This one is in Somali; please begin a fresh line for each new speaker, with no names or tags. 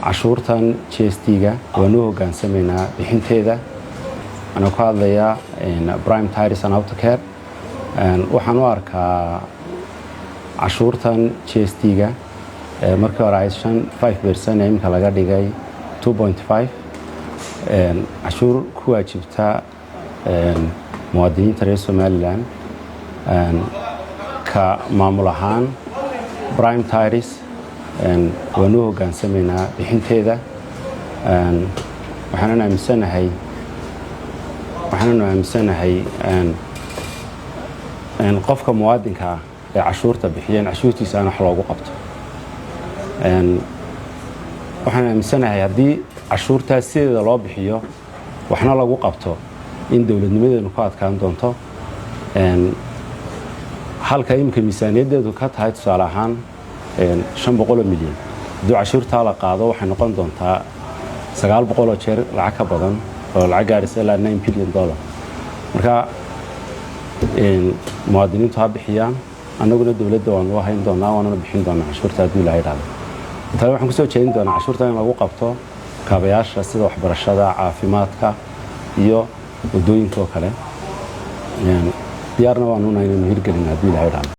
cashuurtan GST-ga waanu hoggaansameynaa bixinteeda ana ku hadlayaa Prime Tires and Autocare waxaan u arkaa cashuurtan GST-ga markii hore ay 5% imka laga dhigay 2.5 cashuur ku waajibta muwaadiniinta reer Somaliland ka maamul ahaan Prime Tires waanu hoggaansameynaa bixinteeda waxaan aaminsanahay qofka muwaadinka ee cashuurta bixiyeen cashuurtiisa aan wax loogu qabto waxaan aaminsanahay haddii cashuurtaas sideeda loo bixiyo waxna lagu qabto in dawladnimadeenu ku adkaan doonto halka imka miisaaniyaddeedu ka tahay tusaale ahaan 500 milyan haddii cashuurtaa la qaado waxay noqon doontaa 900 jeer lacag ka badan oo lacag gaaraysa ilaa $9 bilyan marka muwaadiniintu ha bixiyaan annaguna dawladda waanu hayn doonaa waana bixin doonaa cashuurta haddii la yiraahdo inta waxaan ku soo jeedin doonaa cashuurta in lagu qabto kaabayaasha sida waxbarashada caafimaadka iyo wadooyinka kale diyaarna waanu nahay inaynu hirgelin haddii la yiraahdo